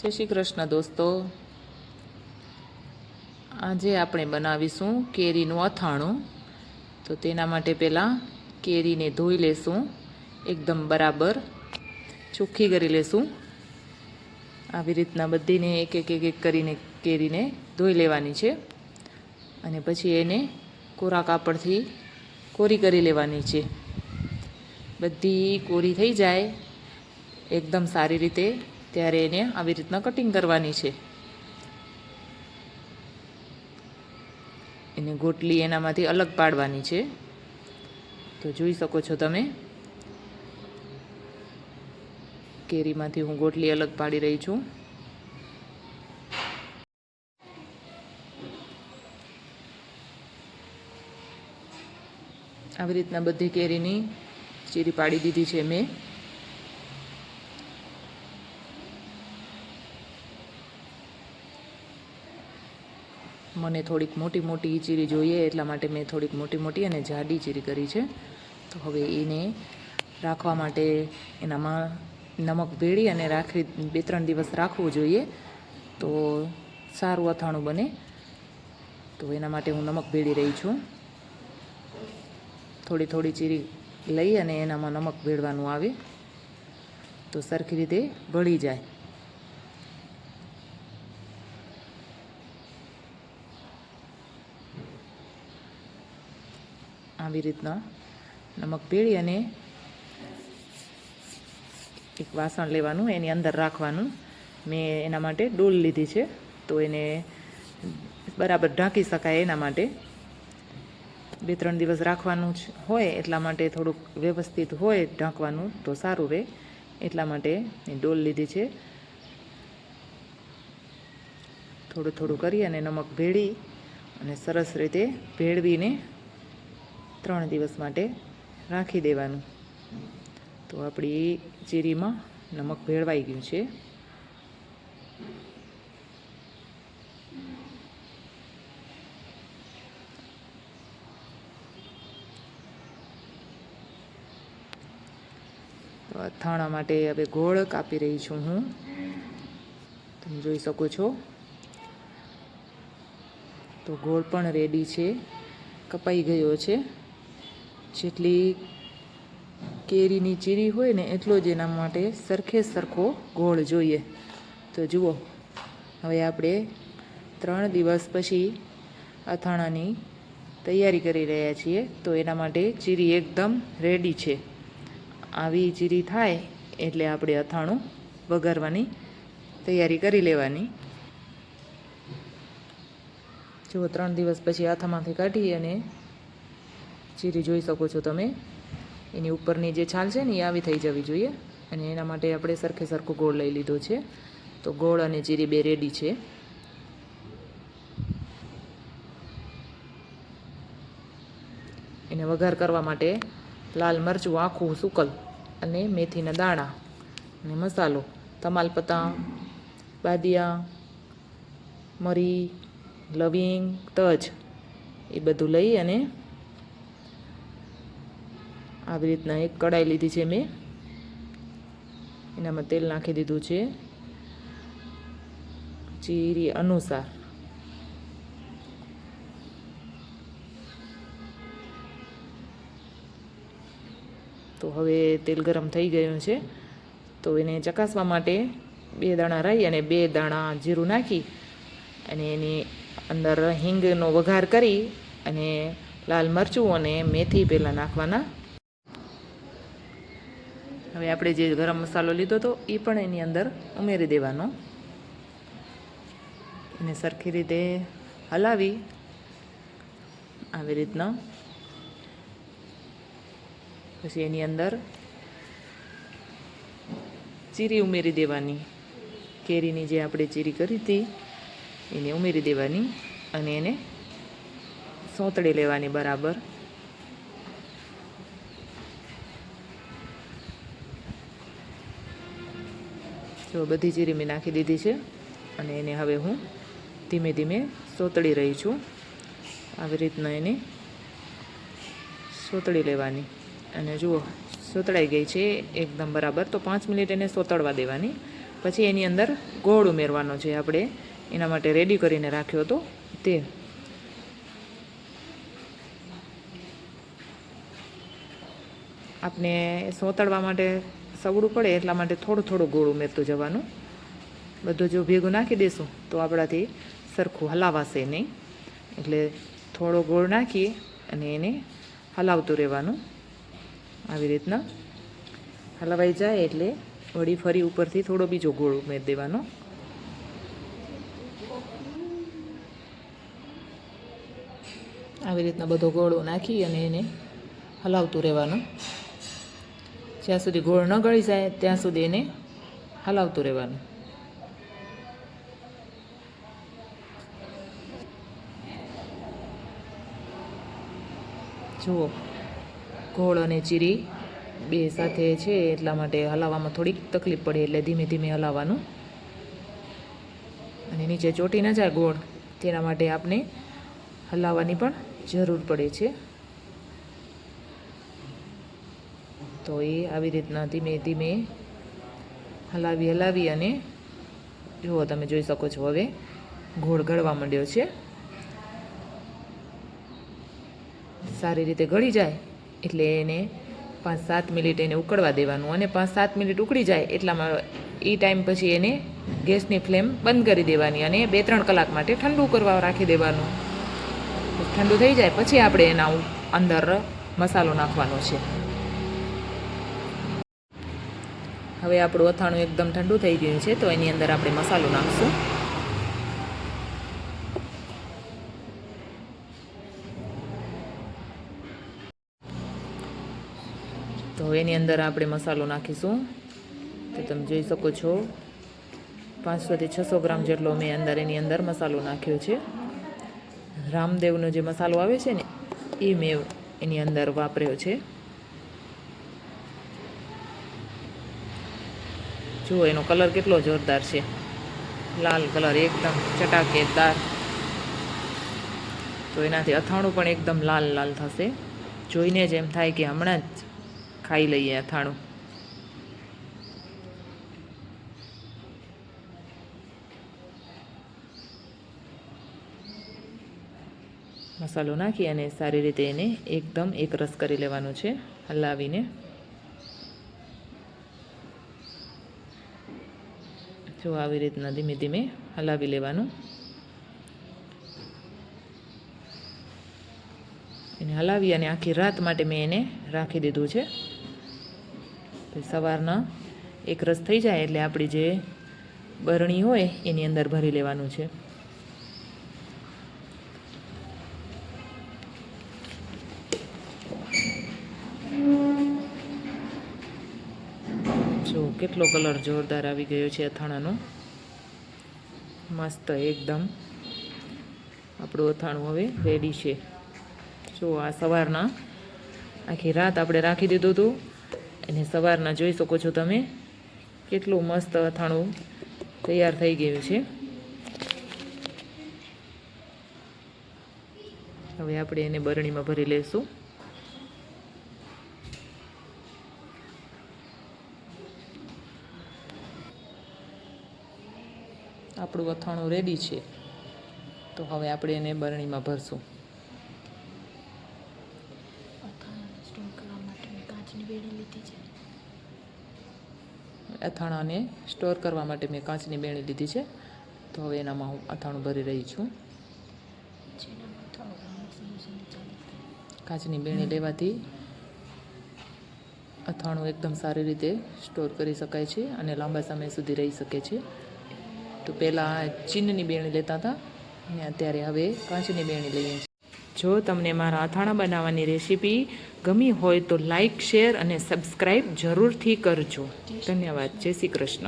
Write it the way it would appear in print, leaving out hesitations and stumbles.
જય શ્રી કૃષ્ણ દોસ્તો, આજે આપણે બનાવીશું કેરીનું અથાણું. તો તેના માટે પહેલાં કેરીને ધોઈ લેશું, એકદમ બરાબર ચોખ્ખી કરી લેશું. આવી રીતના બધીને એક એક કરીને કેરીને ધોઈ લેવાની છે અને પછી એને કોરા કાપડથી કોરી કરી લેવાની છે. બધી કોરી થઈ જાય એકદમ સારી રીતે ત્યારે એને આવી રીતના કટિંગ કરવાની છે. એને ગોટલી એનામાંથી અલગ પાડવાની છે. તો જોઈ શકો છો તમે, કેરીમાંથી હું ગોટલી અલગ પાડી રહી છું. આવી રીતના બધી કેરીની ચીરી પાડી દીધી છે મેં. મને થોડીક મોટી મોટી ચીરી જોઈએ એટલા માટે મેં થોડીક મોટી મોટી અને જાડી ચીરી કરી છે. તો હવે એને રાખવા માટે એનામાં નમક ભેળી અને 2-3 દિવસ રાખવું જોઈએ, તો સારું અથાણું બને. તો એના માટે હું નમક ભેળી રહી છું. થોડી થોડી ચીરી લઈ અને એનામાં નમક ભેળવાનું આવે તો સરખી રીતે ભળી જાય. આવી રીતના નમક ભેળી અને એક વાસણ લેવાનું, એની અંદર રાખવાનું. મેં એના માટે ડોલ લીધી છે, તો એને બરાબર ઢાંકી શકાય એના માટે 2-3 દિવસ રાખવાનું જ હોય એટલા માટે થોડુંક વ્યવસ્થિત હોય ઢાંકવાનું તો સારું રહે, એટલા માટે મેં ડોલ લીધી છે. થોડું થોડું કરી અને નમક ભેળી અને સરસ રીતે ભેળવીને 3 દિવસ માટે રાખી દેવાનું. તો આપણી ચીરીમાં નમક ભેળવાઈ ગયું છે. તો અથાણા માટે હવે ગોળ કાપી રહી છું હું, તમે જોઈ શકો છો. તો ગોળ પણ રેડી છે, કપાઈ ગયો છે. જેટલી કેરીની ચીરી હોય ને એટલો જ એના માટે સરખે સરખો ગોળ જોઈએ. તો જુઓ, હવે આપણે 3 દિવસ પછી અથાણાની તૈયારી કરી રહ્યા છીએ. તો એના માટે ચીરી એકદમ રેડી છે. આવી ચીરી થાય એટલે આપણે અથાણું વઘારવાની તૈયારી કરી લેવાની. જુઓ, 3 દિવસ પછી હાથામાંથી કાઢી અને ચીરી જોઈ શકો છો તમે. એની ઉપરની જે છાલ છે ને એ આવી થઈ જવી જોઈએ, અને એના માટે આપણે સરખે સરખો ગોળ લઈ લીધો છે. તો ગોળ અને ચીરી બે રેડી છે. એને વઘાર કરવા માટે લાલ મરચું આખું સૂકલ અને મેથીના દાણા અને મસાલો, તમાલપત્તા, બાદિયા, મરી, લવિંગ, તજ એ બધું લઈ અને આવી રીતના એક કડાઈ લીધી છે મેં. એનામાં તેલ નાખી દીધું છે ચીરી અનુસાર. તો હવે તેલ ગરમ થઈ ગયું છે. તો એને ચકાસવા માટે 2 દાણા રાઈ અને 2 દાણા જીરું નાખી અને એની અંદર હિંગનો વઘાર કરી અને લાલ મરચું અને મેથી પહેલાં નાખવાના. હવે આપણે જે ગરમ મસાલો લીધો હતો એ પણ એની અંદર ઉમેરી દેવાનો. એને સરખી રીતે હલાવી આવી રીતના પછી એની અંદર ચીરી ઉમેરી દેવાની. કેરીની જે આપણે ચીરી કરી હતી એને ઉમેરી દેવાની અને એને સોતળી લેવાની બરાબર. જો બધી ચીરી મેં નાખી દીધી છે અને એને હવે હું ધીમે ધીમે સોતળી રહી છું. આવી રીતના એને સોતળી લેવાની. અને જુઓ, સોતળાઈ ગઈ છે એકદમ બરાબર. તો 5 મિનિટ એને સોતળવા દેવાની. પછી એની અંદર ગોળ ઉમેરવાનો છે. આપણે એના માટે રેડી કરીને રાખ્યો હતો તે. આપણે સોતળવા માટે સવડું પડે એટલા માટે થોડું થોડું ગોળ ઉમેરતું જવાનું. બધું જો ભેગું નાખી દઈશું તો આપણાથી સરખું હલાવાશે નહીં. એટલે થોડો ગોળ નાખી અને એને હલાવતું રહેવાનું. આવી રીતના હલવાઈ જાય એટલે વળી ફરી ઉપરથી થોડો બીજો ગોળ ઉમેરી દેવાનો. આવી રીતના બધો ગોળો નાખી અને એને હલાવતું રહેવાનું. જ્યાં સુધી ગોળ ન ગળી જાય ત્યાં સુધી એને હલાવતું રહેવાનું. જુઓ, ગોળ અને ચીરી બે સાથે છે એટલા માટે હલાવવામાં થોડીક તકલીફ પડે, એટલે ધીમે ધીમે હલાવવાનું. અને નીચે ચોંટી ન જાય ગોળ તેના માટે આપણે હલાવવાની પણ જરૂર પડે છે. તો એ આવી રીતના ધીમે ધીમે હલાવી અને જુઓ, તમે જોઈ શકો છો હવે ગોળ ગળવા માંડ્યો છે. સારી રીતે ગળી જાય એટલે એને 5-7 મિનિટ એને ઉકળવા દેવાનું. અને 5-7 મિનિટ ઉકળી જાય એટલામાં એ ટાઈમ પછી એને ગેસની ફ્લેમ બંધ કરી દેવાની અને 2-3 કલાક માટે ઠંડુ કરવા રાખી દેવાનું. ઠંડુ થઈ જાય પછી આપણે એના અંદર મસાલો નાખવાનો છે. હવે આપણું અથાણું એકદમ ઠંડુ થઈ ગયું છે તો એની અંદર આપણે મસાલો નાખશું. તો એની અંદર આપણે મસાલો નાખીશું. તો તમે જોઈ શકો છો 500થી 600 ગ્રામ જેટલો મેં એની અંદર મસાલો નાખ્યો છે. રામદેવનો જે મસાલો આવે છે ને એ મેં એની અંદર વાપર્યો છે. જુઓ, એનો કલર કેટલો જોરદાર છે, લાલ કલર એકદમ ચટાકેદાર. તો એનાથી અથાણું પણ એકદમ લાલ લાલ થશે. જોઈને જ એમ થાય કે હમણાં જ ખાઈ લઈએ અથાણું. મસાલો નાખી અને સારી રીતે એને એકદમ એકરસ કરી લેવાનું છે હલાવીને. જો આવી રીતના ધીમે ધીમે હલાવી લેવાનું. એને હલાવી અને આખી રાત માટે મેં એને રાખી દીધું છે. સવારના એકરસ થઈ જાય એટલે આપણી જે બરણી હોય એની અંદર ભરી લેવાનું છે. જો કેટલો કલર જોરદાર આવી ગયો છે અથાણાનો, મસ્ત એકદમ. આપણું અથાણું હવે રેડી છે. જો આ સવારના આખી રાત આપણે રાખી દીધું હતું અને સવારના જોઈ શકો છો તમે કેટલું મસ્ત અથાણું તૈયાર થઈ ગયું છે. હવે આપણે એને બરણીમાં ભરી લઈશું. આપણું અથાણું રેડી છે. તો હવે આપણે એને બરણીમાં ભરશું. અથાણાને સ્ટોર કરવા માટે મેં કાચની બેણી લીધી છે. તો હવે એનામાં હું અથાણું ભરી રહી છું. કાચની બેણી લેવાથી અથાણું એકદમ સારી રીતે સ્ટોર કરી શકાય છે અને લાંબા સમય સુધી રહી શકે છે. તો પહેલાં ચીનની બેણી લેતા હતા અને અત્યારે હવે કાચની બેણી લઈએ છીએ. જો તમને મારા અથાણા બનાવવાની રેસીપી ગમી હોય તો લાઈક, શેર અને સબસ્ક્રાઈબ જરૂરથી કરજો. ધન્યવાદ. જય શ્રી કૃષ્ણ.